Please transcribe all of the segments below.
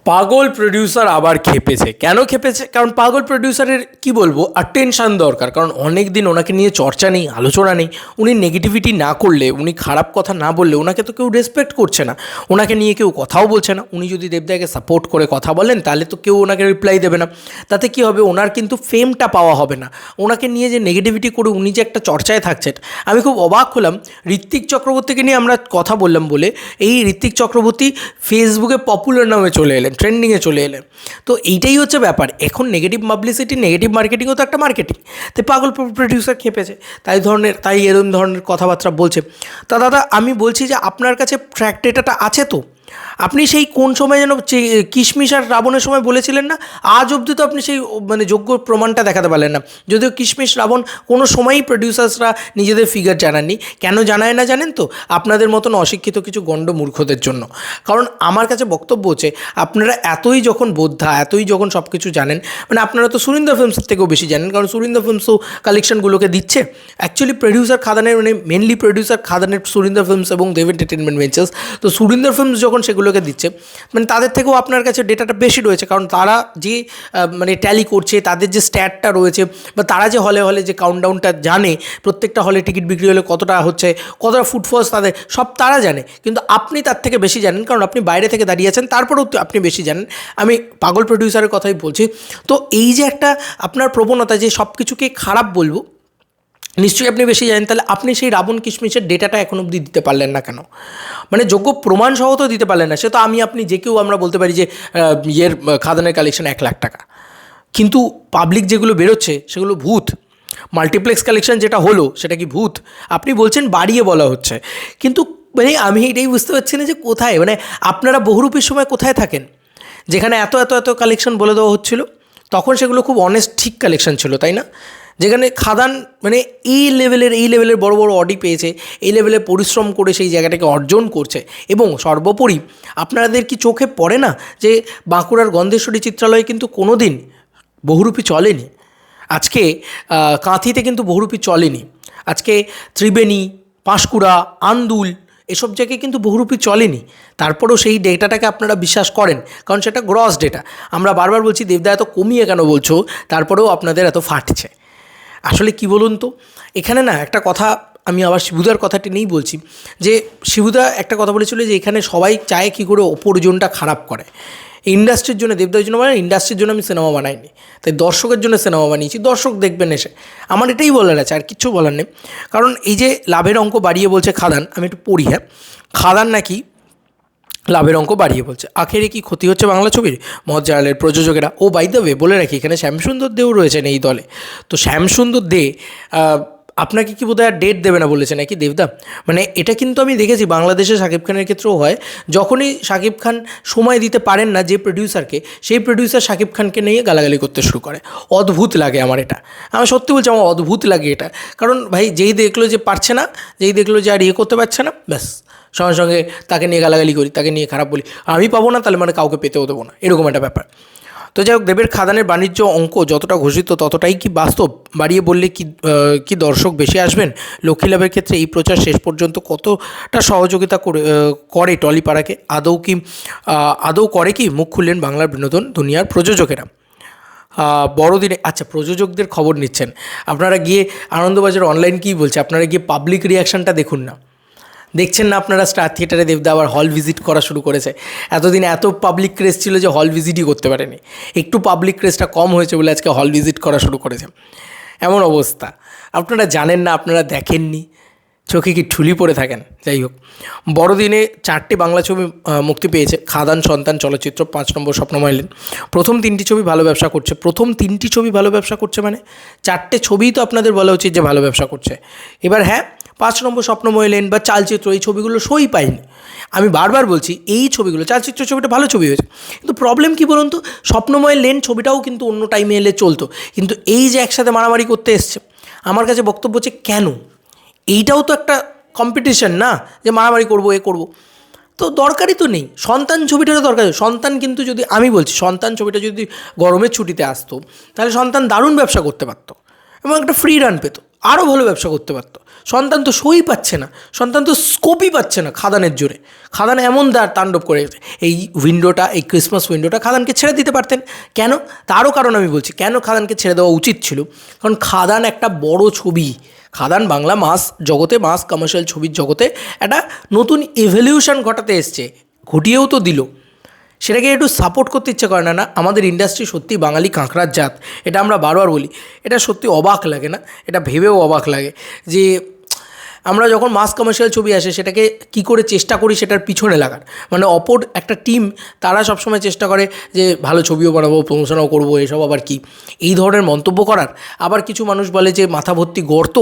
পাগল প্রডিউসার আবার খেপেছে। কেন খেপেছে? কারণ পাগল প্রডিউসারের কি বলবো, অ্যাটেনশান দরকার। কারণ অনেক দিন ওনাকে নিয়ে চর্চা নেই, আলোচনা নেই। উনি নেগেটিভিটি না করলে, উনি খারাপ কথা না বললে ওনাকে তো কেউ রেসপেক্ট করছে না, ওনাকে নিয়ে কেউ কথাও বলছে না। উনি যদি দেবদাকে সাপোর্ট করে কথা বলেন তাহলে তো কেউ ওনাকে রিপ্লাই দেবে না। তাতে কি হবে, ওনার কিন্তু ফেমটা পাওয়া হবে না। ওনাকে নিয়ে যে নেগেটিভিটি করে উনি যে একটা চর্চায় থাকছেন, আমি খুব অবাক হলাম। ঋত্বিক চক্রবর্তীকে নিয়ে আমরা কথা বললাম বলে এই ঋত্বিক চক্রবর্তী ফেসবুকে পপুলার নামে চলে এলেন, ট্রেন্ডিংয়ে চলে এলেন। তো এইটাই হচ্ছে ব্যাপার। এখন নেগেটিভ পাবলিসিটি, নেগেটিভ মার্কেটিংও তো একটা মার্কেটিং। তাই পাগল প্রডিউসার খেপেছে, তাই এরকম ধরনের কথাবার্তা বলছে। তা দাদা, আমি বলছি যে আপনার কাছে ট্র্যাক ডেটাটা আছে তো? আপনি সেই কোন সময় যেন কিশমিশ আর রাবণের সময় বলেছিলেন না, আজ অবধি তো আপনি সেই যোগ্য প্রমাণটা দেখাতে পারলেন না। যদিও কিশমিশ রাবণ কোনো সময়ই প্রডিউসার্সরা নিজেদের ফিগার জানাননি। কেন জানায় না জানেন তো? আপনাদের মতন অশিক্ষিত কিছু গণ্ড মূর্খদের জন্য। কারণ আমার কাছে বক্তব্য হচ্ছে, আপনারা এতই যখন বোদ্ধা, এতই যখন সব কিছু জানেন, আপনারা তো সুরিন্দর ফিল্মসের থেকেও বেশি জানেন। কারণ সুরিন্দর ফিল্মসও কালেকশনগুলোকে দিচ্ছে। অ্যাকচুয়ালি প্রডিউসার খাদানের মেনলি প্রডিউসার খাদানের সুরিন্দর ফিল্মস এবং দেব এন্টারটেনমেন্ট ভেঞ্চার্স। তো সুরিন্দর ফিল্মস যখন সেগুলোকে দিচ্ছে, তাদের থেকেও আপনার কাছে ডেটাটা বেশি রয়েছে। কারণ তারা যে ট্যালি করছে, তাদের যে স্ট্যাটটা রয়েছে, বা তারা যে হলে হলে যে কাউন্টডাউনটা জানে, প্রত্যেকটা হলে টিকিট বিক্রি হলে কতটা হচ্ছে, কতটা ফুটফলস তাদের সব তারা জানে। কিন্তু আপনি তার থেকে বেশি জানেন, কারণ আপনি বাইরে থেকে দাঁড়িয়ে আছেন, তারপরেও আপনি বেশি জানেন। আমি পাগল প্রডিউসারের কথাই বলছি। তো এই যে একটা আপনার প্রবণতা যে সব কিছুকে খারাপ বলবো, নিশ্চয়ই আপনি বেশি জানেন। তাহলে আপনি সেই রাবণ কিশমিশের ডেটাটা এখন অবধি দিতে পারলেন না কেন? যোগ্য প্রমাণ সহ তো দিতে পারলেন না। সে তো আপনি যে কেউ আমরা বলতে পারি যে খাদানের কালেকশন 1,00,000 টাকা, কিন্তু পাবলিক যেগুলো বেরোচ্ছে সেগুলো ভূত। মাল্টিপ্লেক্স কালেকশন যেটা হলো সেটা কি ভূত? আপনি বলছেন বাড়িয়ে বলা হচ্ছে, কিন্তু আমি এটাই বুঝতে পারছি না যে কোথায়, আপনারা বহুরূপীর সময় কোথায় থাকেন, যেখানে এত এত এত কালেকশন বলে দেওয়া হচ্ছিল। তখন সেগুলো খুব অনেস্ট ঠিক কালেকশন ছিল, তাই না? যেখানে খাদান এই লেভেলের বড় বড় অডি পেয়েছে, এই লেভেলের পরিশ্রম করে সেই জায়গাটাকে অর্জন করছে। এবং সর্বোপরি আপনাদের কি চোখে পড়ে না যে বাঁকুড়ার গন্ধেশ্বরী চিত্রালয়ে কিন্তু কোনো দিন বহুরূপী চলেনি? আজকে কাঁথিতে কিন্তু বহুরূপী চলেনি। আজকে ত্রিবেণী, পাঁশকুড়া, আন্দুল, এসব জায়গায় কিন্তু বহুরূপী চলেনি। তারপরেও সেই ডেটাটাকে আপনারা বিশ্বাস করেন, কারণ সেটা গ্রস ডেটা। আমরা বারবার বলছি দেবদা এত কমিয়ে কেন বলছো, তারপরেও আপনাদের এত ফাটছে। আসলে কি বলুন তো, এখানে না একটা কথা, আমি আবার শিবুদার কথাটি নিয়েই বলছি, যে শিবুদা একটা কথা বলেছিল যে এখানে সবাই চায় কী করে অপরজনটা খারাপ করে। ইন্ডাস্ট্রির জন্য, দেবদার জন্য ইন্ডাস্ট্রির জন্য আমি সিনেমা বানাইনি, তাই দর্শকের জন্য সিনেমা বানিয়েছি। দর্শক দেখবেন এসে, আমার এটাই বলার আছে, আর কিচ্ছু বলার নেই। কারণ এই যে লাভের অঙ্ক বাড়িয়ে বলছে খাদান, আমি একটু পড়ি। হ্যাঁ, খাদান নাকি লাভের অঙ্ক বাড়িয়ে বলছে। আখেরে কি ক্ষতি হচ্ছে বাংলা ছবির? মজ্জালের প্রযোজকেরা। ও বাই দ্য ওয়ে বলে রাখি, এখানে শ্যামসুন্দর দেও রয়েছেন এই দলে। তো শ্যামসুন্দর দে আপনাকে কি বোধহয় আর ডেট দেবে না বলেছে নাকি দেবদা? এটা কিন্তু আমি দেখেছি বাংলাদেশে শাকিব খানের ক্ষেত্রেও হয়। যখনই শাকিব খান সময় দিতে পারেন না যে প্রডিউসারকে, সেই প্রডিউসার শাকিব খানকে নিয়ে গালাগালি করতে শুরু করে। অদ্ভুত লাগে আমার এটা, আমি সত্যি বলছি, আমার অদ্ভুত লাগে এটা। কারণ ভাই, যেই দেখলো যে পারছে না, যেই দেখলো যে আর করতে পারছে না, ব্যাস সঙ্গে সঙ্গে তাকে নিয়ে গালাগালি করি, তাকে নিয়ে খারাপ বলি। আমি পাবো না তাহলে কাউকে পেতেও দেবো না, এরকম একটা ব্যাপার। তো যাই হোক, দেবের খাদানের বাণিজ্য অঙ্ক যতটা ঘোষিত ততটাই কি বাস্তব? বাড়িয়ে বললে কি দর্শক বেশি আসবেন? লক্ষ্মী লাভের ক্ষেত্রে এই প্রচার শেষ পর্যন্ত কতটা সহযোগিতা করে টলিপাড়াকে? আদৌ করে কি? মুখ খুললেন বাংলার বিনোদন দুনিয়ার প্রযোজকেরা। বড়দিনে আচ্ছা, প্রযোজকদের খবর নিচ্ছেন আপনারা, গিয়ে আনন্দবাজার অনলাইন কী বলছে, আপনারা গিয়ে পাবলিক রিয়াকশানটা দেখুন না। দেখছেন না আপনারা, স্টার থিয়েটারে দেবদা আবার হল ভিজিট করা শুরু করেছে। এতদিন এত পাবলিক ক্রেজ ছিল যে হল ভিজিটই করতে পারেনি, একটু পাবলিক ক্রেজটা কম হয়েছে বলে আজকে হল ভিজিট করা শুরু করেছে। এমন অবস্থা, আপনারা জানেন না, আপনারা দেখেননি, চোখে কি ঠুলি পড়ে থাকেন। যাই হোক, বড়দিনে 4টে বাংলা ছবি মুক্তি পেয়েছে। খাদান, সন্তান, চলচ্চিত্র, 5 নম্বর স্বপ্নময় লেন। প্রথম 3টি ছবি ভালো ব্যবসা করছে। প্রথম 3টি ছবি ভালো ব্যবসা করছে 4টে ছবিই তো আপনাদের বলা উচিত যে ভালো ব্যবসা করছে। এবার হ্যাঁ, 5 নম্বর স্বপ্নময় লেন বা চালচিত্র, এই ছবিগুলো সই পায়নি। আমি বারবার বলছি, এই ছবিগুলো, চালচিত্র ছবিটা ভালো ছবি হয়েছে, কিন্তু প্রবলেম কী বলুন তো, স্বপ্নময় লেন ছবিটাও কিন্তু অন্য টাইমে এলে চলতো, কিন্তু এই যে একসাথে মারামারি করতে এসছে, আমার কাছে বক্তব্য হচ্ছে কেন? এইটাও তো একটা কম্পিটিশন না, যে মারামারি করবো, করবো, তো দরকারই তো নেই। সন্তান ছবিটারও দরকার। সন্তান কিন্তু যদি, আমি বলছি, সন্তান ছবিটা যদি গরমের ছুটিতে আসতো, তাহলে সন্তান দারুণ ব্যবসা করতে পারতো এবং একটা ফ্রি রান পেতো, আরও ভালো ব্যবসা করতে পারতো। সন্তান তো সই পাচ্ছে না, সন্তান তো স্কোপই পাচ্ছে না খাদানের জোরে। খাদান এমন তাণ্ডব করে এই উইন্ডোটা, এই ক্রিসমাস উইন্ডোটা খাদানকে ছেড়ে দিতে পারতেন। কেন? তারও কারণ আমি বলছি কেন খাদানকে ছেড়ে দেওয়া উচিত ছিল। কারণ খাদান একটা বড় ছবি, খাদান বাংলা মাস জগতে, মাস কমার্শিয়াল ছবির জগতে একটা নতুন ইভলিউশন ঘটাতে এসছে, ঘটিয়েও তো দিল। সেটাকে একটু সাপোর্ট করতে ইচ্ছে করে না? আমাদের ইন্ডাস্ট্রি সত্যি বাঙালি কাঁকড়ার জাত, এটা আমরা বারবার বলি। এটা সত্যি অবাক লাগে না? এটা ভেবেও অবাক লাগে যে আমরা যখন মাস কমার্শিয়াল ছবি আসে সেটাকে কি করে চেষ্টা করি সেটার পিছনে লাগার, মানে অপর একটা টিম তারা সবসময় চেষ্টা করে যে ভালো ছবিও বানাবো, প্রমোশনও করবো, এসব আবার কি এই ধরনের মন্তব্য করার। আবার কিছু মানুষ বলে যে মাথা ভর্তি গর্ত,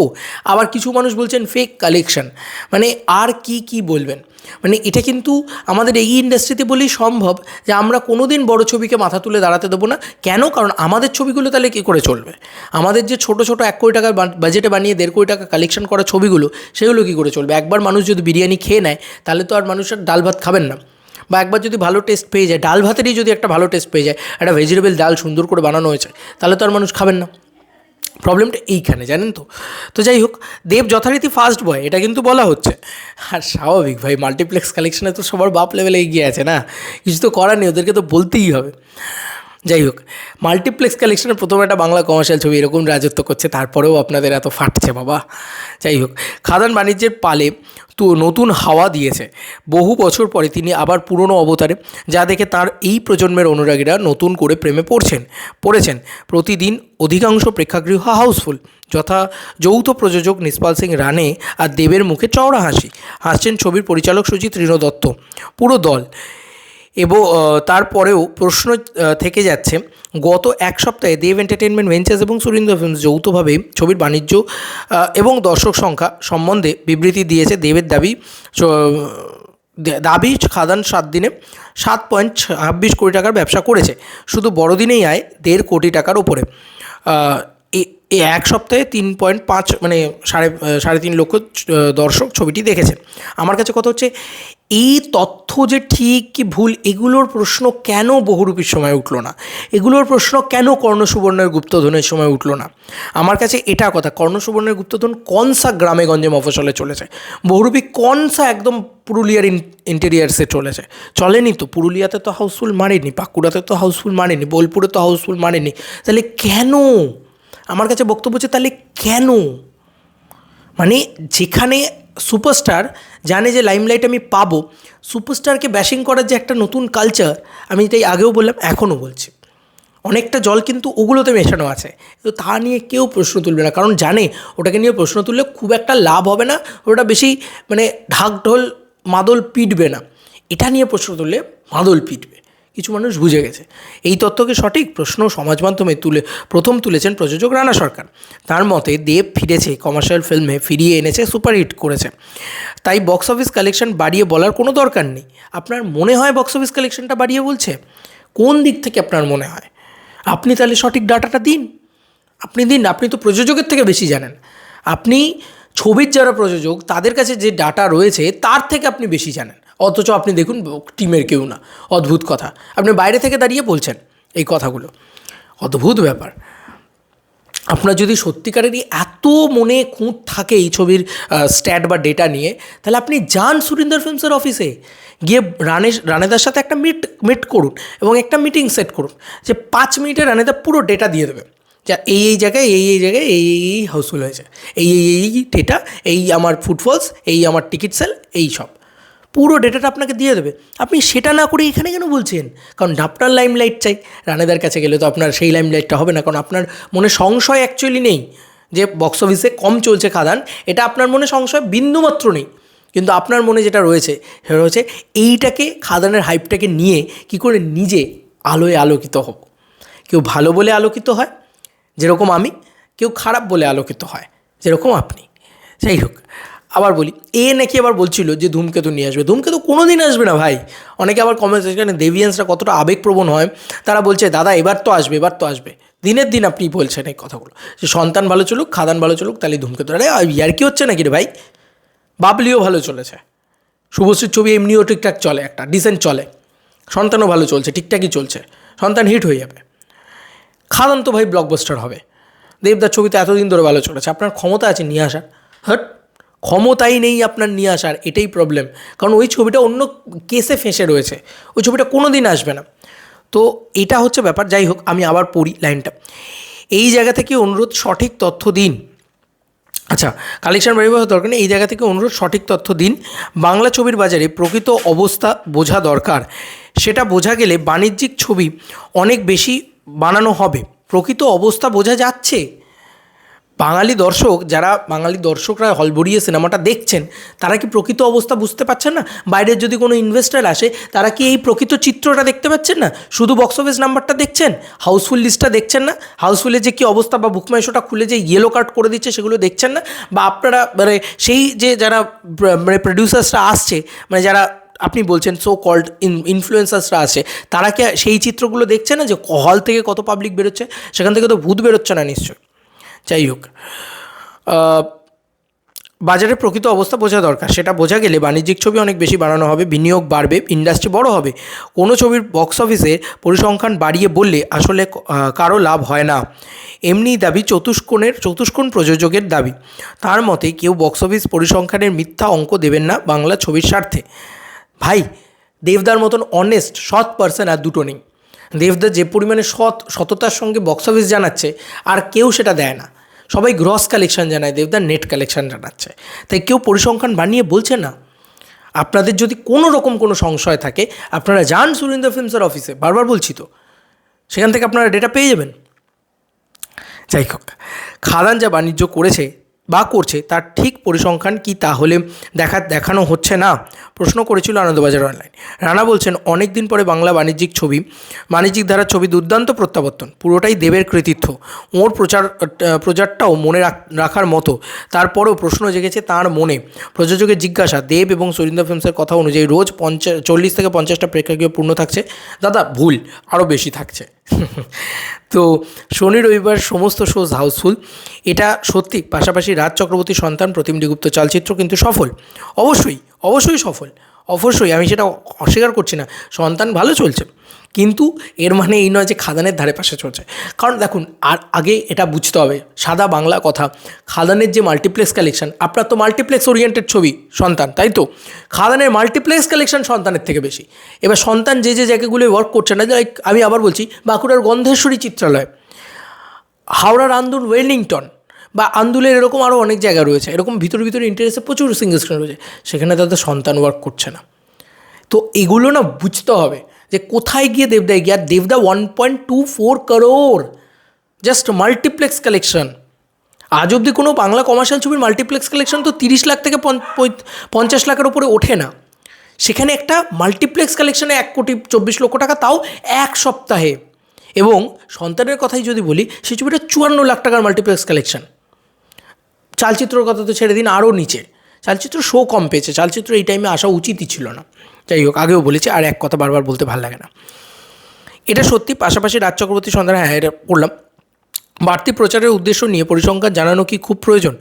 আবার কিছু মানুষ বলছেন ফেক কালেকশন। মানে আর কি বলবেন? মানে এটা কিন্তু আমাদের এই ইন্ডাস্ট্রিতে বলেই সম্ভব যে আমরা কোনো দিন বড়ো ছবিকে মাথা তুলে দাঁড়াতে দেবো না। কেন? কারণ আমাদের ছবিগুলো তাহলে কী করে চলবে? আমাদের যে ছোটো ছোটো 1 কোটি টাকার বাজেটে বানিয়ে 1.5 কোটি টাকা কালেকশন করা ছবিগুলো, সেগুলো কী করে চলবে? একবার মানুষ যদি বিরিয়ানি খেয়ে নেয় তাহলে তো আর মানুষের ডাল ভাত খাবেন না। বা একবার যদি ভালো টেস্ট পেয়ে যায়, ডাল ভাতেরই যদি একটা ভালো টেস্ট পেয়ে যায়, একটা ভেজিটেবল ডাল সুন্দর করে বানানো হয়েছে, তাহলে তো আর মানুষ খাবেন না। প্রবলেমটা এইখানে, জানেন তো? তো যাই হোক, দেব যথারীতি ফার্স্ট বয়, এটা কিন্তু বলা হচ্ছে। আর স্বাভাবিক ভাই, মাল্টিপ্লেক্স কালেকশানে তো সবার বাপ লেভেলে এগিয়ে আছে না, কিছু তো করার নেই, ওদেরকে তো বলতেই হবে। যাই হোক, মাল্টিপ্লেক্স কালেকশনের প্রথম একটা বাংলা কমার্শিয়াল ছবি এরকম রাজত্ব করছে, তারপরেও আপনাদের এত ফাটছে বাবা। যাই হোক, খাদান বাণিজ্যের পালে তো নতুন হাওয়া দিয়েছে। বহু বছর পরে তিনি আবার পুরনো অবতারে, যা দেখে তার এই প্রজন্মের অনুরাগীরা নতুন করে প্রেমে পড়েছেন। প্রতিদিন অধিকাংশ প্রেক্ষাগৃহ হাউসফুল, যথা যৌথ প্রযোজক নিষ্পাল সিং রানে আর দেবের মুখে চওড়া হাসছেন ছবির পরিচালক সুজিত ঋণ দত্ত, পুরো দল। এবং তারপরেও প্রশ্ন থেকে যাচ্ছে, গত এক সপ্তাহে দেব এন্টারটেনমেন্ট ভেঞ্চার্স এবং সুরিন্দর ফিল্মস যৌথভাবে ছবির বাণিজ্য এবং দর্শক সংখ্যা সম্বন্ধে বিবৃতি দিয়েছে। দেবের দাবি খাদান 7 দিনে 7.26 কোটি টাকার ব্যবসা করেছে। শুধু বড়দিনেই আয় 1.5 কোটি টাকার ওপরে। এক সপ্তাহে 3.5 মানে 3.5 লক্ষ দর্শক ছবিটি দেখেছেন। আমার কাছে কথা হচ্ছে, এই তথ্য যে ঠিক কি ভুল, এগুলোর প্রশ্ন কেন বহুরূপীর সময় উঠলো না? এগুলোর প্রশ্ন কেন কর্ণসুবর্ণের গুপ্তধনের সময় উঠলো না? আমার কাছে এটা কথা, কর্ণসুবর্ণের গুপ্তধন কনসা গ্রামে গঞ্জে মফস্বলে চলেছে, বহুরূপী কনসা একদম পুরুলিয়ার ইন্টেরিয়ার্সে চলেনি তো। পুরুলিয়াতে তো হাউসফুল মারেনি, বাঁকুড়াতে তো হাউসফুল মারেনি, বোলপুরে তো হাউসফুল মারেনি। তাহলে কেন? আমার কাছে বক্তব্য হচ্ছে, তাহলে কেন? মানে যেখানে সুপারস্টার জানে যে লাইমলাইট আমি পাবো, সুপারস্টারকে ব্যাশিং করার যে একটা নতুন কালচার, আমি এটাই আগেও বললাম, এখনও বলছি, অনেকটা জল কিন্তু ওগুলোতে মেশানো আছে। তো তা নিয়ে কেউ প্রশ্ন তুলবে না, কারণ জানে ওটাকে নিয়ে প্রশ্ন তুললে খুব একটা লাভ হবে না, ওটা বেশি মানে ঢাকঢোল মাদল পিটবে না। এটা নিয়ে প্রশ্ন তুললে মাদল পিটবে, কিছু মানুষ বুঝে গেছে। এই তথ্যকে সঠিক প্রশ্ন সমাজ মাধ্যমে প্রথম তুলেছেন প্রযোজক রানা সরকার। তার মতে দেব ফিরেছে কমার্শিয়াল ফিল্মে, ফিরিয়ে এনেছে, সুপারহিট করেছে। তাই বক্স অফিস কালেকশন বাড়িয়ে বলার কোনো দরকার নেই। আপনার মনে হয় বক্স অফিস কালেকশনটা বাড়িয়ে বলছে? কোন দিক থেকে আপনার মনে হয়? আপনি তাহলে সঠিক ডাটাটা দিন, আপনি তো প্রযোজকের থেকে বেশি জানেন। আপনি ছবির যারা প্রযোজক তাদের কাছে যে ডাটা রয়েছে তার থেকে আপনি বেশি জানেন, অথচ আপনি দেখুন টিমের কেউ না। অদ্ভুত কথা, আপনি বাইরে থেকে দাঁড়িয়ে বলছেন এই কথাগুলো, অদ্ভুত ব্যাপার। আপনার যদি সত্যিকারেরই এত মনে খুঁত থাকে এই ছবির স্ট্যাট বা ডেটা নিয়ে, তাহলে আপনি যান সুরিন্দর ফিল্মসের অফিসে গিয়ে রানেদার সাথে একটা মিট করুন এবং একটা মিটিং সেট করুন যে 5 মিনিটে রানেদা পুরো ডেটা দিয়ে দেবে, যা এই জায়গায় এই হাউসফুল হয়েছে, এই ডেটা, এই আমার ফুটফলস, এই আমার টিকিট সেল, এই সব পুরো ডেটাটা আপনাকে দিয়ে দেবে। আপনি সেটা না করে এখানে কেন বলছেন? কারণ আপনার লাইমলাইট চাই। রানেদার কাছে গেলে তো আপনার সেই লাইমলাইটটা হবে না, কারণ আপনার মনে সংশয় অ্যাকচুয়ালি নেই যে বক্স অফিসে কম চলছে খাদান, এটা আপনার মনে সংশয় বিন্দুমাত্র নেই। কিন্তু আপনার মনে যেটা রয়েছে সেটা হচ্ছে এইটাকে, খাদানের হাইপটাকে নিয়ে কি করে নিজে আলোয় আলোকিত হব। কেউ ভালো বলে আলোকিত হয় যেরকম আমি, কেউ খারাপ বলে আলোকিত হয় যেরকম আপনি। যাই হোক, আবার বলি, নাকি আবার বলছিল যে ধূমকেতু নিয়ে আসবে। ধূমকেতু কোনো দিন আসবে না ভাই। অনেকে আবার কমেন্টস, এখানে দেভিয়ান্সরা কতটা আবেগপ্রবণ হয়, তারা বলছে দাদা এবার তো আসবে। দিনের দিন আপনি বলছেন এই কথাগুলো যে সন্তান ভালো চলুক, খাদান ভালো চলুক, তাহলে ধূমকেতু। আরে ইয়ার কি হচ্ছে নাকি রে ভাই? বাবলিও ভালো চলেছে, শুভশ্রীর ছবি এমনিও ঠিকঠাক চলে, একটা ডিসেন্ট চলে, সন্তানও ভালো চলছে, ঠিকঠাকই চলছে, সন্তান হিট হয়ে যাবে। খাদান তো ভাই ব্লকবাস্টার হবে। দেবদার ছবি তো এতদিন ধরে ভালো চলেছে, আপনার ক্ষমতা আছে নিয়ে আসার। ক্ষমতাই নেই আপনার নিয়ে আসার, এটাই প্রবলেম। কারণ ওই ছবিটা অন্য কেসে ফেঁসে রয়েছে, ওই ছবিটা কোনো দিন আসবে না। তো এটা হচ্ছে ব্যাপার। যাই হোক, আমি আবার পড়ি লাইনটা। এই জায়গা থেকে অনুরোধ, সঠিক তথ্য দিন। আচ্ছা, কালেকশন বাড়িয়ে দরকার নেই, এই জায়গা থেকে অনুরোধ, সঠিক তথ্য দিন। বাংলা ছবির বাজারে প্রকৃত অবস্থা বোঝা দরকার। সেটা বোঝা গেলে বাণিজ্যিক ছবি অনেক বেশি বানানো হবে। প্রকৃত অবস্থা বোঝা যাচ্ছে? বাঙালি দর্শকরা হল ভরিয়ে সিনেমাটা দেখছেন, তারা কি প্রকৃত অবস্থা বুঝতে পারছেন না? বাইরের যদি কোনো ইনভেস্টার আসে, তারা কি এই প্রকৃত চিত্রটা দেখতে পাচ্ছেন না? শুধু বক্স অফিস নাম্বারটা দেখছেন, হাউসফুল লিস্টটা দেখছেন না, হাউসফুলের যে কী অবস্থা, বা বুক মাই শোটা খুলে যে ইয়েলো কার্ড করে দিচ্ছে সেগুলো দেখছেন না? বা আপনারা সেই যে যারা প্রডিউসার্সরা আসছে, যারা আপনি বলছেন সো কল্ড ইনফ্লুয়েন্সার্সরা আসে, তারা কি সেই চিত্রগুলো দেখছে না যে হল থেকে কত পাবলিক বেরোচ্ছে? সেখান থেকে তো ভূত বেরোচ্ছে না নিশ্চয়। যাই হোক, বাজারের প্রকৃত অবস্থা বোঝা দরকার। সেটা বোঝা গেলে বাণিজ্যিক ছবি অনেক বেশি বানানো হবে, বিনিয়োগ বাড়বে, ইন্ডাস্ট্রি বড় হবে। কোনো ছবির বক্স অফিসে পরিসংখ্যান বাড়িয়ে বললে আসলে কারো লাভ হয় না। এমনিই দাবি চতুষ্কোণ প্রযোজকের দাবি। তার মতে কেউ বক্স অফিস পরিসংখ্যানের মিথ্যা অঙ্ক দেবেন না বাংলা ছবির স্বার্থে। ভাই, দেবদার মতন অনেস্ট সৎ পার্সন আর দুটো নেই। দেবদা যে পরিমাণে সততার সঙ্গে বক্স অফিস জানাচ্ছে, আর কেউ সেটা দেয় না। সবাই গ্রস কালেকশন জানায়, দেবদার নেট কালেকশন জানাচ্ছে। তাই কেউ পরিসংখ্যান বানিয়ে বলছে না। আপনাদের যদি কোনো রকম কোনো সংশয় থাকে, আপনারা যান সুরিন্দর ফিল্মসের অফিসে, বারবার বলছি তো, সেখান থেকে আপনারা ডেটা পেয়ে যাবেন। যাই হোক, খাদান যা বাণিজ্য করেছে বা করছে তার ঠিক পরিসংখ্যান কি তাহলে দেখানো হচ্ছে না? প্রশ্ন করেছিল আনন্দবাজার অনলাইন। রানা বলছেন, অনেক দিন পরে বাংলা বাণিজ্যিক ধারার ছবি দুর্দান্ত প্রত্যাবর্তন, পুরোটাই দেবের কৃতিত্ব। ওর প্রচারটাও মনে রাখার মতো। তারপরেও প্রশ্ন জেগেছে তার মনে। প্রযোজকের জিজ্ঞাসা, দেব এবং সুরিন্দর ফিল্মসের কথা অনুযায়ী রোজ 40 থেকে 50টা প্রেক্ষাগৃহ পূর্ণ থাকছে? দাদা ভুল, আরও বেশি থাকছে। তো শনি রবিবার সমস্ত শোজ হাউসফুল, এটা সত্যি। পাশাপাশি রাজ চক্রবর্তীর সন্তান প্রতিমডি গুপ্ত চলচ্চিত্র কিন্তু সফল, অবশ্যই সফল, অবশ্যই, আমি সেটা অস্বীকার করছি না। সন্তান ভালো চলছে, কিন্তু এর মানে এই নয় যে খাদানের ধারে পাশে চলছে। কারণ দেখুন, আর আগে এটা বুঝতে হবে, সাদা বাংলা কথা, খাদানের যে মাল্টিপ্লেক্স কালেকশন, আপনার তো মাল্টিপ্লেক্স ওরিয়েন্টেড ছবি সন্তান, তাই তো? খাদানের মাল্টিপ্লেক্স কালেকশন সন্তানের থেকে বেশি। এবার সন্তান যে জায়গাগুলোয় ওয়ার্ক করছে না, লাইক আমি আবার বলছি, বাঁকুড়ার গন্ধেশ্বরী চিত্রালয়, হাওড়ার আন্দুল ওয়েলিংটন, বা আন্দুলের এরকম আরও অনেক জায়গা রয়েছে, এরকম ভিতরে ইন্টারেস্টে প্রচুর সিঙ্গল স্ক্রিন রয়েছে, সেখানে তাদের সন্তান ওয়ার্ক করছে না। তো এগুলো না বুঝতে হবে যে কোথায় গিয়ে দেবদা এগিয়ে। আর দেবদা 1.24 crore জাস্ট মাল্টিপ্লেক্স কালেকশন। আজ অবধি কোনো বাংলা কমার্শিয়াল ছবির মাল্টিপ্লেক্স কালেকশন তো 30 লাখ থেকে 50 লাখের ওপরে ওঠে না। সেখানে একটা মাল্টিপ্লেক্স কালেকশনে 1,24,00,000 টাকা, তাও এক সপ্তাহে। এবং সন্তানের কথাই যদি বলি, সেই ছবিটা 54 লাখ টাকার মাল্টিপ্লেক্স কালেকশন। চালচিত্রর কথা তো ছেড়ে দিন, আরও নিচে। চালচিত্র শো কম পেয়েছে, চালচিত্র এই টাইমে আসা উচিতই ছিল না। যাই হোক, আগেও বলেছি, আর এক কথা বারবার বলতে ভালো লাগে না, এটা সত্যি। পাশাপাশি রাজ চক্রবর্তী সন্তান, হ্যাঁ এটা পড়লাম। বাড়তি প্রচারের উদ্দেশ্য নিয়ে পরিসংখ্যান জানানো কি খুব প্রয়োজন?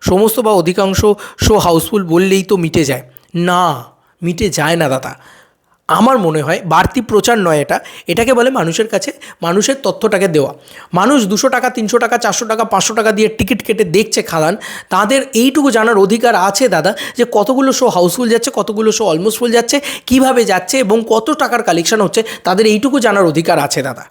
সমস্ত বা অধিকাংশ শো হাউসফুল বললেই তো মিটে যায় না? মিটে যায় না দাদা। আমার মনে হয় বাড়তি প্রচার নয়, এটাকে বলে মানুষের কাছে মানুষের তথ্যটাকে দেওয়া। মানুষ 200 টাকা, 300 টাকা, 400 টাকা, 500 টাকা দিয়ে টিকিট কেটে দেখছে খাদান, তাদের এইটুকু জানার অধিকার আছে দাদা, যে কতগুলো শো হাউসফুল যাচ্ছে, কতগুলো শো অলমোস্ট ফুল যাচ্ছে, কীভাবে যাচ্ছে এবং কত টাকার কালেকশন হচ্ছে, তাদের এইটুকু জানার অধিকার আছে দাদা।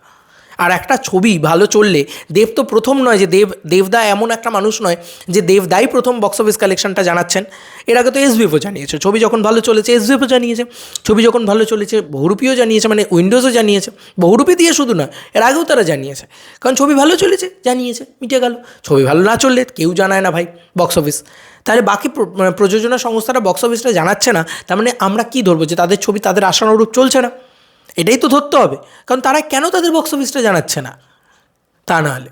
আর একটা ছবি ভালো চললে, দেব তো প্রথম নয় যে দেবদা এমন একটা মানুষ নয় যে দেবদাই প্রথম বক্স অফিস কালেকশনটা জানাচ্ছেন। এর আগে তো এসবিএফও জানিয়েছে, ছবি যখন ভালো চলেছে এসবিএফও জানিয়েছে, ছবি যখন ভালো চলেছে বহুরূপীও জানিয়েছে, উইন্ডোজও জানিয়েছে। বহুরূপী দিয়ে শুধু না, এর আগেও তারা জানিয়েছে, কারণ ছবি ভালো চলেছে, জানিয়েছে, মিটে গেল। ছবি ভালো না চললে কেউ জানায় না ভাই বক্স অফিস। তাহলে বাকি প্রযোজনা সংস্থারা বক্স অফিসটা জানাচ্ছে না, তার মানে আমরা কী ধরবো? যে তাদের ছবি তাদের আশানুরূপ চলছে না, এটাই তো ধরতে হবে। কারণ তারা কেন তাদের বক্স অফিসটা জানাচ্ছে না? তা না হলে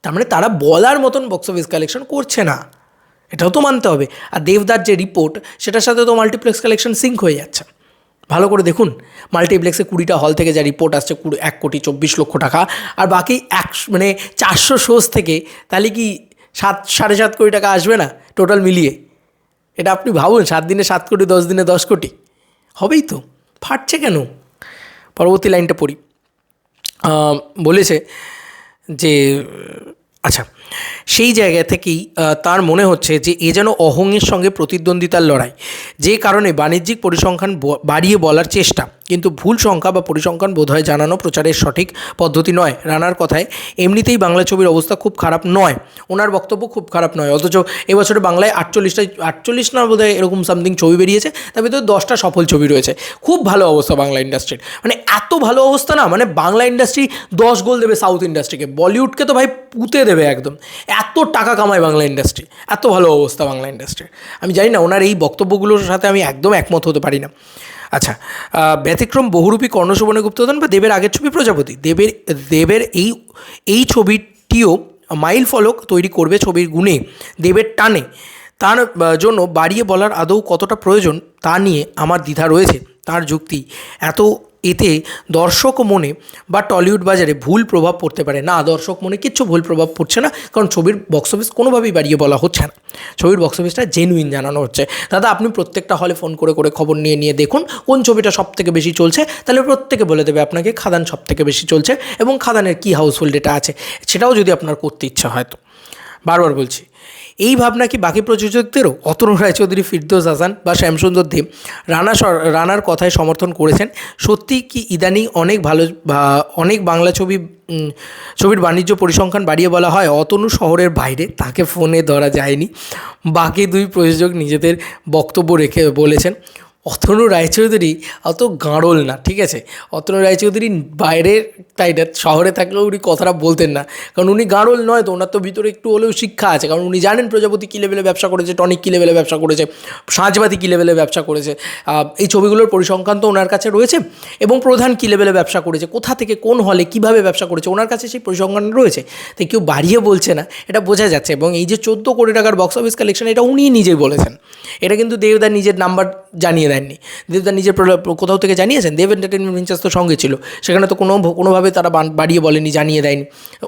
তার মানে তারা বলার মতন বক্স অফিস কালেকশন করছে না, এটাও তো মানতে হবে। আর দেবদার যে রিপোর্ট, সেটার সাথে তো মাল্টিপ্লেক্স কালেকশন সিঙ্ক হয়ে যাচ্ছে। ভালো করে দেখুন, মাল্টিপ্লেক্সে 20টা হল থেকে যা রিপোর্ট আসছে 1,24,00,000 টাকা, আর বাকি 400 শোজ থেকে তাহলে কি 7-7.5 কোটি টাকা আসবে না টোটাল মিলিয়ে? এটা আপনি ভাবুন, 7 দিনে 7 কোটি, 10 দিনে 10 কোটি হবেই তো। ফাটছে কেন? পরবর্তী লাইনটা পড়ি। বলেছে যে আচ্ছা, সেই জায়গা থেকেই তার মনে হচ্ছে যে এ যেন অহংয়ের সঙ্গে প্রতিদ্বন্দ্বিতার লড়াই, যে কারণে বাণিজ্যিক পরিসংখ্যান বাড়িয়ে বলার চেষ্টা, কিন্তু ভুল সংখ্যা বা পরিসংখ্যান বোধহয় জানানো প্রচারের সঠিক পদ্ধতি নয়। রানার কথায় এমনিতেই বাংলা ছবির অবস্থা খুব খারাপ নয়, ওনার বক্তব্য খুব খারাপ নয়, অথচ এবছরে বাংলায় 48 না বোধহয় এরকম সামথিং ছবি বেরিয়েছে, তার ভিতরে 10টা সফল ছবি রয়েছে। খুব ভালো অবস্থা বাংলা ইন্ডাস্ট্রির, মানে এত ভালো অবস্থা না, মানে বাংলা ইন্ডাস্ট্রি 10 গোল দেবে সাউথ ইন্ডাস্ট্রিকে, বলিউডকে তো ভাই পুঁতে দেবে একদম। এত টাকা কামায় বাংলা ইন্ডাস্ট্রি, এত ভালো অবস্থা বাংলা ইন্ডাস্ট্রির। আমি জানি না, ওনার এই বক্তব্যগুলোর সাথে আমি একদম একমত হতে পারি না। আচ্ছা, ব্যতিক্রম বহুরূপী কর্ণশোভনে গুপ্তধন বা দেবের আগের ছবি প্রজাপতি, দেবের এই ছবিটিও মাইল ফলক তৈরি করবে ছবির গুণে, দেবের টানে। তার জন্য বাড়িয়ে বলার আদৌ কতটা প্রয়োজন তা নিয়ে আমার দ্বিধা রয়েছে। তার যুক্তি, এতে দর্শক মনে বা টলিউড বাজারে ভুল প্রভাব পড়তে পারে। না, দর্শক মনে কিচ্ছু ভুল প্রভাব পড়ছে না, কারণ ছবির বক্স অফিস কোনোভাবেই বাড়িয়ে বলা হচ্ছে না। ছবির বক্স অফিসটা জেনুইন জানানো হচ্ছে। দাদা, আপনি প্রত্যেকটা হলে ফোন করে করে খবর নিয়ে দেখুন কোন ছবিটা সবথেকে বেশি চলছে, তাহলে প্রত্যেকে বলে দেবে আপনাকে খাদান সবথেকে বেশি চলছে এবং খাদানের কী হাউসফুল ডেটা আছে, সেটাও যদি আপনার করতে ইচ্ছা হয় তো। বারবার বলছি, এই ভাবনা কি বাকি প্রযোজকদেরও? অতনু রায়চৌধুরী, ফিরদৌস হাসান বা শ্যামসুন্দর দেব রানার কথায় সমর্থন করেছেন। সত্যি কি ইদানিং অনেক বাংলা ছবির বাণিজ্য পরিসংখ্যান বাড়িয়ে বলা হয়? অতনু শহরের বাইরে, তাকে ফোনে ধরা যায়নি। বাকি দুই প্রযোজক নিজেদের বক্তব্য রেখে বলেছেন। অতনু রায়চৌধুরী অত গাঁড়ল না, ঠিক আছে? অতনু রায়চৌধুরী বাইরের তাইটা শহরে থাকলেও উনি কথাটা বলতেন না, কারণ উনি গাঁড়ল নয় তো, ওনার তো ভিতরে একটু হলেও শিক্ষা আছে, কারণ উনি জানেন প্রজাপতি কী লেভেলে ব্যবসা করেছে, টনিক কী লেভেলে ব্যবসা করেছে, সাঁঝবাতি কী লেভেলে ব্যবসা করেছে। এই ছবিগুলোর পরিসংখ্যান তো ওনার কাছে রয়েছে, এবং প্রধান কী লেভেলে ব্যবসা করেছে, কোথা থেকে কোন হলে কীভাবে ব্যবসা করেছে, ওনার কাছে সেই পরিসংখ্যান রয়েছে। তাই কেউ বাড়িয়ে বলছে না, এটা বোঝা যাচ্ছে। এবং এই যে 14 কোটি টাকার বক্স অফিস কালেকশন, এটা উনিই নিজেই বলেছেন। এটা কিন্তু দেবদা নিজের নাম্বার জানিয়ে দেননি, দেবদা নিজের কোথাও থেকে জানিয়েছেন। দেব এন্টারটেনমেন্ট ভেঞ্চার্স তো সঙ্গে ছিল, সেখানে তো কোনোভাবে তারা বাড়িয়ে বলেনি, জানিয়ে দেয়নি,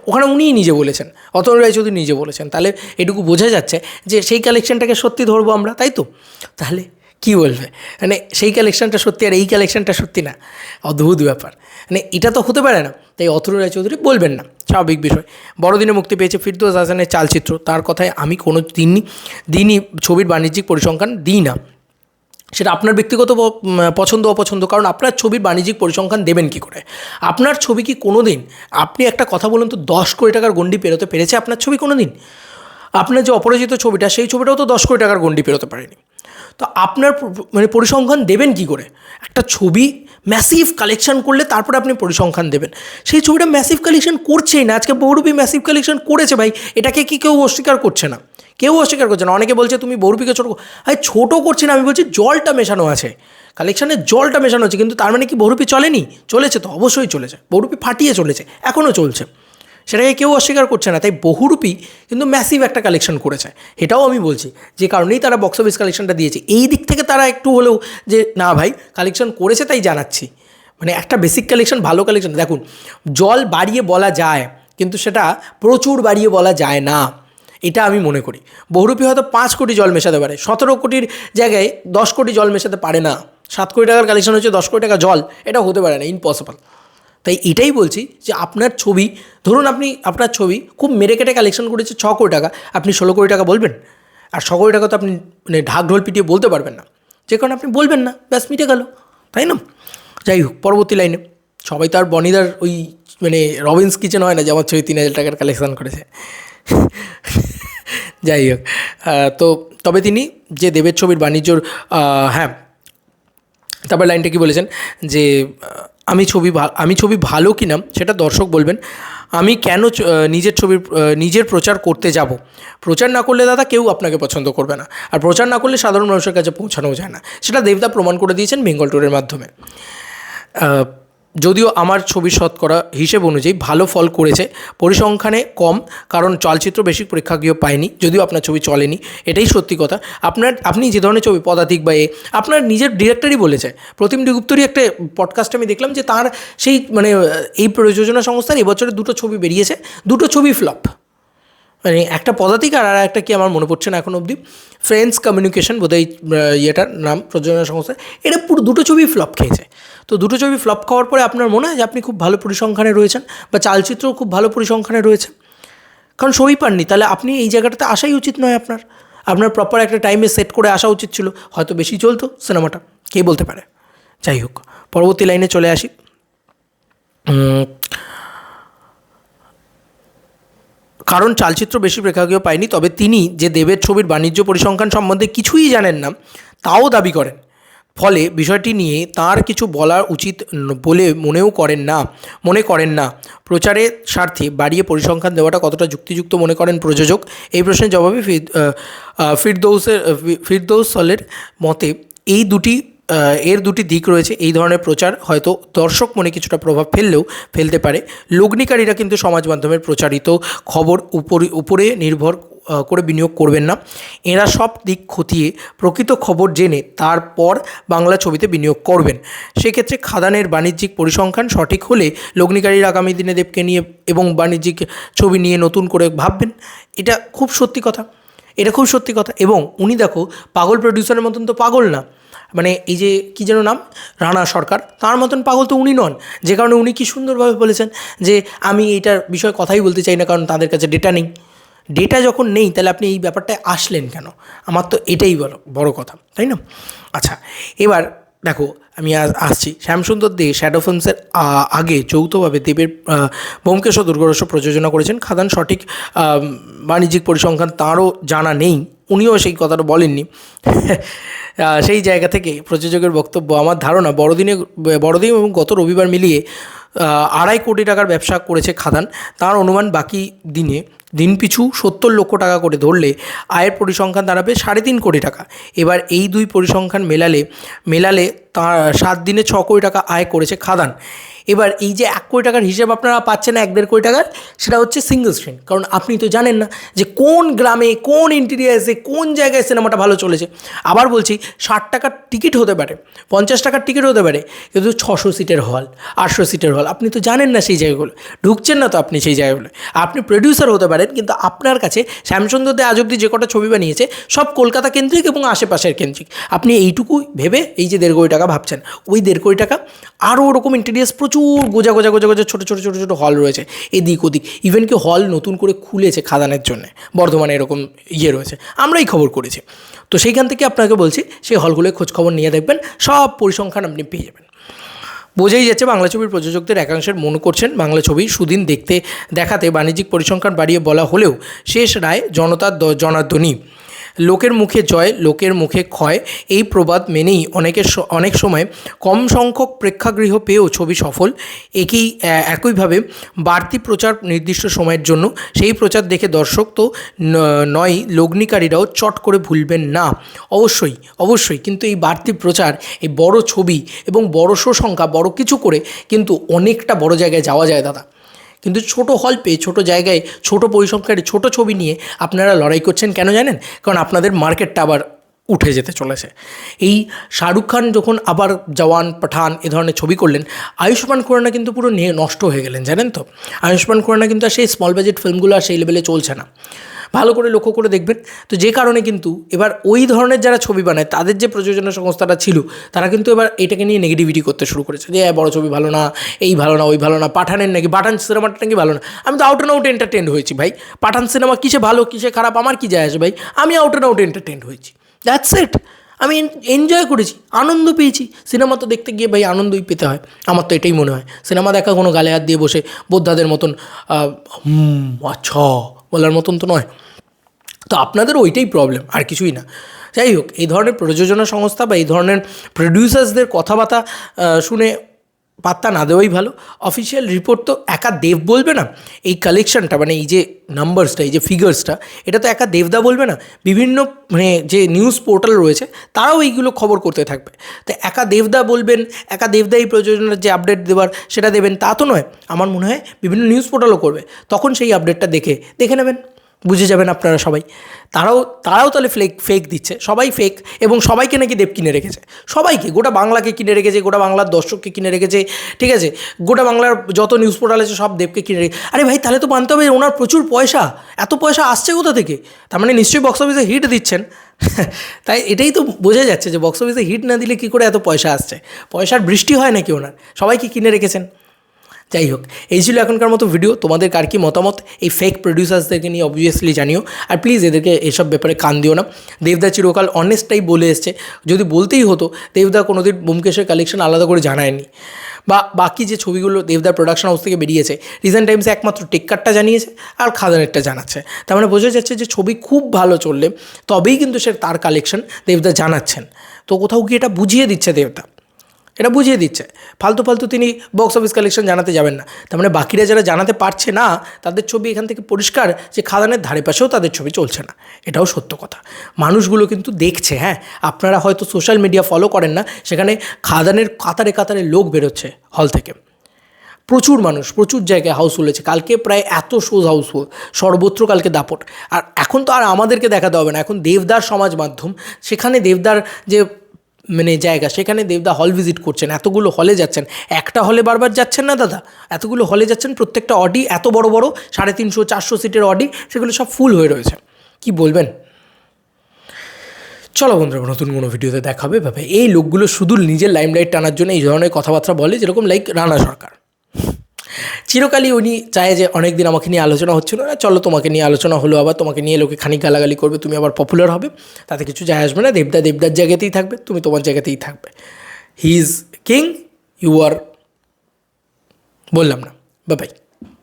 ওখানে উনিই নিজে বলেছেন, অতনু রায়চৌধুরী নিজে বলেছেন। তাহলে এটুকু বোঝা যাচ্ছে যে সেই কালেকশনটাকে সত্যি ধরবো আমরা, তাই তো? তাহলে কী বলবে, মানে সেই কালেকশনটা সত্যি আর এই কালেকশনটা সত্যি না? অদ্ভুত ব্যাপার, মানে এটা তো হতে পারে না। তাই অতনু রায়চৌধুরী বলবেন না, স্বাভাবিক বিষয়। বড়দিনে মুক্তি পেয়েছে ফিরদৌস হাসানের চালচিত্র, তার কথায় আমি কোনো দিনই ছবির বাণিজ্যিক পরিসংখ্যান দিই না। সেটা আপনার ব্যক্তিগত পছন্দ অপছন্দ, কারণ আপনার ছবির বাণিজ্যিক পরিসংখ্যান দেবেন কী করে? আপনার ছবি কি কোনো দিন, আপনি একটা কথা বলুন তো, 10 কোটি টাকার গণ্ডি পেরোতে পেরেছে আপনার ছবি কোনো দিন? আপনার যে অপরাজিত ছবিটা, সেই ছবিটাও তো 10 কোটি টাকার গণ্ডি পেরোতে পারেনি। তো আপনার মানে পরিসংখ্যান দেবেন কী করে? একটা ছবি ম্যাসিভ কালেকশন করলে তারপরে আপনি পরিসংখ্যান দেবেন। সেই ছবিটা ম্যাসিভ কালেকশন করছেই না, আজকে বহুরূপী ম্যাসিভ কালেকশন করেছে ভাই, এটাকে কি কেউ অস্বীকার করছে না? কেউ অস্বীকার করছে না। অনেকে বলছে তুমি বহুরূপীকে ছোটো, আরে ছোটো করছি না, আমি বলছি জলটা মেশানো আছে, কালেকশানে জলটা মেশানো আছে, কিন্তু তার মানে কি বহুরূপী চলেনি? চলেছে তো, অবশ্যই চলেছে, বহুরূপী ফাটিয়ে চলেছে, এখনও চলছে, সেটাকে কেউ অস্বীকার করছে না। তাই বহুরূপী কিন্তু ম্যাসিভ একটা কালেকশন করেছে, এটাও আমি বলছি, যে কারণেই তারা বক্স অফিস কালেকশনটা দিয়েছে। এই দিক থেকে তারা একটু হলেও যে না ভাই কালেকশন করেছে, তাই জানাচ্ছি। মানে একটা বেসিক কালেকশন, ভালো কালেকশন। দেখুন, জল বাড়িয়ে বলা যায়, কিন্তু সেটা প্রচুর বাড়িয়ে বলা যায় না, এটা আমি মনে করি। বহুরূপী হয়তো 5 কোটি জল মেশাতে পারে, 17 কোটির জায়গায় 10 কোটি জল মেশাতে পারে না। 7 কোটি টাকার কালেকশন হচ্ছে 10 কোটি টাকা জল, এটা হতে পারে না, ইম্পসিবল। তাই এটাই বলছি যে আপনার ছবি, ধরুন আপনার ছবি খুব মেরে কেটে কালেকশন করেছে 6 কোটি টাকা, আপনি 16 কোটি টাকা বলবেন? আর 6 কোটি টাকা তো আপনি মানে ঢাক ঢোল পিটিয়ে বলতে পারবেন না, যে কারণে আপনি বলবেন না, ব্যাস মিটে গেল, তাই না? যাই হোক, পরবর্তী লাইনে সবাই তো আর বনিদার ওই মানে রবিন্স কিচেন হয় না যে আমার ছবি 3,000 টাকার কালেকশন করেছে। যাই হোক, তো তবে তিনি যে দেবের ছবির বাণিজ্যর, হ্যাঁ, তারপর লাইনটা কি বলেছেন যে আমি ছবি ভালো কিনা সেটা দর্শক বলবেন, আমি কেন নিজের প্রচার করতে যাব? প্রচার না করলে দাদা কেউ আপনাকে পছন্দ করবে না, আর প্রচার না করলে সাধারণ মানুষের কাছে পৌঁছানোও যায় না, সেটা দেবদা প্রমাণ করে দিয়েছেন বেঙ্গল ট্যুরের মাধ্যমে। যদিও আমার ছবির শতকরা হিসেব অনুযায়ী ভালো ফল করেছে, পরিসংখ্যানে কম, কারণ চলচ্চিত্র বেশি প্রেক্ষাগৃহ পায়নি, যদিও আপনার ছবি চলেনি, এটাই সত্যি কথা। আপনি যে ধরনের ছবি পদাতিক বা আপনার নিজের ডিরেক্টরই বলেছে, প্রতিম গুপ্তরই একটা পডকাস্টে আমি দেখলাম যে তার সেই মানে এই প্রযোজনা সংস্থার এবছরে 2টো ছবি বেরিয়েছে, 2টো ছবি ফ্লপ, মানে একটা পদাতিক আর একটা কি আমার মনে পড়ছে না এখন অবধি, ফ্রেন্ডস কমিউনিকেশন বোধহয় ইয়েটার নাম প্রযোজনা সংস্থা, এটা পুরো 2টো ছবি ফ্লপ খেয়েছে। তো 2টো ছবি ফ্লপ খাওয়ার পরে আপনার মনে হয় যে আপনি খুব ভালো পরিসংখ্যানে রয়েছেন, বা চালচিত্রও খুব ভালো পরিসংখ্যানে রয়েছে? কারণ ছবি পাননি, তাহলে আপনি এই জায়গাটাতে আসাই উচিত নয়। আপনার প্রপার একটা টাইমে সেট করে আসা উচিত ছিল, হয়তো বেশি চলতো সিনেমাটা, কে বলতে পারে। যাই হোক, পরবর্তী লাইনে চলে আসি। কারণ চালচিত্র বেশি প্রেক্ষাগৃহ পায়নি, তবে তিনি যে দেবের ছবির বাণিজ্য পরিসংখ্যান সম্বন্ধে কিছুই জানেন না তাও দাবি করেন। ফলে বিষয়টি নিয়ে তার কিছু বলা উচিত বলে মনে করেন না। প্রচারের স্বার্থে বাড়িয়ে পরিসংখ্যান দেওয়াটা কতটা যুক্তিযুক্ত মনে করেন প্রযোজক? এই প্রশ্নের জবাবে ফিরদৌস সলের মতে এর দুটি দিক রয়েছে। এই ধরনের প্রচার হয়তো দর্শক মনে কিছুটা প্রভাব ফেলতে পারে। লগ্নিকারীরা কিন্তু সমাজ মাধ্যমের প্রচারিত খবর উপরে নির্ভর করে বিনিয়োগ করবেন না। এরা সব দিক খতিয়ে প্রকৃত খবর জেনে তারপর বাংলা ছবিতে বিনিয়োগ করবেন। সেক্ষেত্রে খাদানের বাণিজ্যিক পরিসংখ্যান সঠিক হলে লগ্নিকারীরা আগামী দিনে দেবকে নিয়ে এবং বাণিজ্যিক ছবি নিয়ে নতুন করে ভাববেন। এটা খুব সত্যি কথা, এবং উনি দেখো পাগল প্রডিউসারের মতন তো পাগল না, মানে এই যে কী যেন নাম, রানা সরকার, তার মতন পাগল তো উনি নন। যে কারণে উনি কী সুন্দরভাবে বলেছেন যে আমি এইটার বিষয়ে কথাই বলতে চাই না, কারণ তাদের কাছে ডেটা নেই। ডেটা যখন নেই তাহলে আপনি এই ব্যাপারটায় আসলেন কেন? আমার তো এটাই বড় কথা, তাই না? আচ্ছা, এবার দেখো আমি আসছি শ্যামসুন্দর দে শ্যাডো ফিল্মসের আগে যৌথভাবে দেবের ব্যোমকেশ ও দুর্গরহস্য প্রযোজনা করেছেন। খাদান সঠিক বাণিজ্যিক পরিসংখ্যান তাঁরও জানা নেই, উনিও সেই কথাটা বলেননি। সেই জায়গা থেকে প্রযোজকের বক্তব্য, আমার ধারণা বড়দিন এবং গত রবিবার মিলিয়ে 2.5 কোটি টাকার ব্যবসা করেছে খাদান। তার অনুমান বাকি দিন পিছু 70 লক্ষ টাকা করে ধরলে আয়ের পরিসংখ্যান দাঁড়াবে 3.5 কোটি টাকা। এবার এই দুই পরিসংখ্যান মেলালে তার 7 দিনে 6 কোটি টাকা আয় করেছে খাদান। এবার এই যে 1 কোটি টাকার হিসেব আপনারা পাচ্ছেন না, 1-1.5 কোটি টাকার, সেটা হচ্ছে সিঙ্গল স্ক্রিন। কারণ আপনি তো জানেন না যে কোন গ্রামে, কোন ইন্টেরিয়ার্সে, কোন জায়গায় সিনেমাটা ভালো চলেছে। আবার বলছি, 60 টাকার টিকিট হতে পারে, 50 টাকার টিকিট হতে পারে, কিন্তু 600 সিটের হল, 800 সিটের হল, আপনি তো জানেন না সেই জায়গাগুলো, ঢুকছেন না তো আপনি সেই জায়গাগুলো। আপনি প্রডিউসার হতে পারেন, কিন্তু আপনার কাছে শ্যামসুন্দর দে আজ অব্দি যে কটা ছবি বানিয়েছে সব কলকাতা কেন্দ্রিক এবং আশেপাশের কেন্দ্রিক। আপনি এইটুকু ভেবে এই যে 1.5 কোটি টাকা ভাবছেন, ওই 1.5 কোটি টাকা আরও ওরকম ইন্টেরিয়ার্স প্রচুর গোজা ছোটো হল রয়েছে এদিক ওদিক। ইভেন কি হল নতুন করে খুলেছে খাদানের জন্য, বর্ধমানে এরকম রয়েছে, আমরাই খবর করেছি। তো সেইখান থেকে আপনাকে বলছি, সেই হলগুলোয় খোঁজখবর নিয়ে দেখবেন, সব পরিসংখ্যান আপনি পেয়ে যাবেন। বোঝাই যাচ্ছে বাংলা ছবির প্রযোজকদের একাংশের মনে করছেন বাংলা ছবি সুদিন দেখাতে বাণিজ্যিক পরিসংখ্যান বাড়িয়ে বলা হলেও শেষ রায় জনতার জনার্দনী। লোকের মুখে জয়, লোকের মুখে ক্ষয়, এই প্রবাদ মেনেই অনেক সময় কম সংখ্যক প্রেক্ষাগৃহ পেয়েও ছবি সফল। একইভাবে বাড়তি প্রচার নির্দিষ্ট সময়ের জন্য, সেই প্রচার দেখে দর্শক তো নয়, লগ্নিকারীরাও চট করে ভুলবেন না। অবশ্যই কিন্তু এই বাড়তি প্রচার, এই বড় ছবি এবং বড় শো সংখ্যা, বড় কিছু করে কিন্তু অনেকটা বড় জায়গায় যাওয়া যায় দাদা। কিন্তু ছোটো হল পেয়ে, ছোটো জায়গায়, ছোটো পরিসংখ্যার ছোটো ছবি নিয়ে আপনারা লড়াই করছেন কেন জানেন? কারণ আপনাদের মার্কেটটা আবার উঠে যেতে চলেছে। এই শাহরুখ খান যখন আবার জওয়ান, পাঠান এ ধরনের ছবি করলেন, আয়ুষ্মান খুরানা কিন্তু পুরো নষ্ট হয়ে গেলেন, জানেন তো? আয়ুষ্মান খুরানা কিন্তু আর সেই স্মল বাজেট ফিল্মগুলো আর সেই লেভেলে চলছে না, ভালো করে লক্ষ্য করে দেখবেন। তো যে কারণে কিন্তু এবার ওই ধরনের যারা ছবি বানায়, তাদের যে প্রযোজনা সংস্থাটা ছিল, তারা কিন্তু এবার এটাকে নিয়ে নেগেটিভিটি করতে শুরু করেছে, যে বড় ছবি ভালো না, এই ভালো না, ওই ভালো না, পাঠান সিনেমাটা নাকি ভালো না। আমি তো আউট অ্যান্ড আউট এন্টারটেন্ড হয়েছি ভাই। পাঠান সিনেমা কিসে ভালো কিসে খারাপ আমার কি যায় আসে ভাই? আমি আউট অ্যান্ড আউট এন্টারটেন্ড হয়েছি, দ্যাটস ইট। আমি এনজয় করেছি, আনন্দ পেয়েছি। সিনেমা তো দেখতে গিয়ে ভাই আনন্দই পেতে হয়, আমার তো এটাই মনে হয়। সিনেমা দেখা কোনো গালে হাত দিয়ে বসে বোদ্ধাদের মতন আচ্ছা বলার মতন তো নয়। তো আপনাদের ওইটাই প্রবলেম, আর কিছুই না। যাই হোক, এই ধরনের প্রযোজনা সংস্থা বা এই ধরনের প্রডিউসার্সদের কথাবার্তা শুনে পাত্তা না দেওয়াই ভালো। অফিসিয়াল রিপোর্ট তো একা দেব বলবে না, এই কালেকশনটা মানে এই যে নাম্বারসটা, এই যে ফিগার্সটা, এটা তো একা দেবদা বলবে না, বিভিন্ন মানে যে নিউজ পোর্টাল রয়েছে তারাও এইগুলো খবর করতে থাকবে। তো একা দেবদা বলবেন, একা দেবদা এই প্রযোজনার যে আপডেট দেওয়ার সেটা দেবেন তা তো নয়। আমার মনে হয় বিভিন্ন নিউজ পোর্টালও করবে, তখন সেই আপডেটটা দেখে নেবেন, বুঝে যাবেন আপনারা সবাই। তারাও তাহলে ফেক দিচ্ছে, সবাই ফেক, এবং সবাইকে নাকি দেব কিনে রেখেছে, সবাইকে, গোটা বাংলাকে কিনে রেখেছে, গোটা বাংলার দর্শককে কিনে রেখেছে, ঠিক আছে, গোটা বাংলার যত নিউজ পোর্টাল আছে সব দেবকে কিনে রেখে। আরে ভাই, তাহলে তো মানতে হবে ওনার প্রচুর পয়সা, এত পয়সা আসছে কোথা থেকে? তার মানে নিশ্চয়ই বক্স অফিসে হিট দিচ্ছেন। তাই এটাই তো বোঝা যাচ্ছে যে বক্স অফিসে হিট না দিলে কী করে এত পয়সা আসছে? পয়সার বৃষ্টি হয় নাকি ওনার? সবাইকে কিনে রেখেছেন। যাই হোক, এই ছিল এখনকার মতো ভিডিও। তোমাদের কার কী মতামত এই ফেক প্রডিউসার্সদেরকে নিয়ে অবভিয়াসলি জানিও। আর প্লিজ এদেরকে এসব ব্যাপারে কান দিও না। দেবদা চিরকাল অনেস্টটাই বলে এসছে। যদি বলতেই হতো, দেবদা কোনোদিন ব্যোমকেশের কালেকশন আলাদা করে জানায়নি, বা বাকি যে ছবিগুলো দেবদার প্রোডাকশন হাউস থেকে বেরিয়েছে, রিসেন্ট টাইমসে একমাত্র টেক্কারটা জানিয়েছে আর খাদানেরটা জানাচ্ছে। তার মানে বোঝা যাচ্ছে যে ছবি খুব ভালো চললে তবেই কিন্তু সে তার কালেকশন দেবদা জানাচ্ছেন। তো কোথাও গিয়ে এটা বুঝিয়ে দিচ্ছে দেবদা, এটা বুঝিয়ে দিচ্ছে। ফালতু ফালতু তিনি বক্স অফিস কালেকশন জানাতে যাবেন না। তার মানে বাকিরা যারা জানাতে পারছে না, তাদের ছবি এখান থেকে পরিষ্কার যে খাদানের ধারে পাশেও তাদের ছবি চলছে না। এটাও সত্য কথা। মানুষগুলো কিন্তু দেখছে। হ্যাঁ, আপনারা হয়তো সোশ্যাল মিডিয়া ফলো করেন না, সেখানে খাদানের কাতারে কাতারে লোক বেরোচ্ছে হল থেকে। প্রচুর মানুষ, প্রচুর জায়গায় হাউসফুল হয়েছে। কালকে প্রায় এত শোজ হাউসফুল, সর্বত্র কালকে দাপট। আর এখন তো আর আমাদেরকে দেখাতে হবে না, এখন দেবদার সমাজ মাধ্যম, সেখানে দেবদার যে মানে জায়গা, সেখানে দেবদা হল ভিজিট করছেন, এতগুলো হলে যাচ্ছেন। একটা হলে বারবার যাচ্ছেন না দাদা, এতগুলো হলে যাচ্ছেন। প্রত্যেকটা অডি এত বড় বড় 350-400 সিটের অডি, সেগুলো সব ফুল হয়ে রয়েছে। কি বলবেন? চলো বন্ধুরা, নতুন কোনো ভিডিওতে দেখাবে ভাবে। এই লোকগুলো শুধু নিজের লাইমলাইট টানার জন্য এই ধরনের কথাবার্তা বলে, যেরকম লাইক রানা সরকার। চিরকালই উনি চায় যে অনেক দিন আমাকে নিয়ে আলোচনা হচ্ছিল না, চলো তোমাকে নিয়ে আলোচনা হলো, আবার তোমাকে নিয়ে লোকে খানিক গালাগালি করবে, তুমি আবার পপুলার হবে, তাতে কিছু যায় আসবে না। দেবদা দেবদার জায়গাতেই থাকবে, তুমি তোমার জায়গাতেই থাকবে। He is king, you are, বললাম না। Bye by.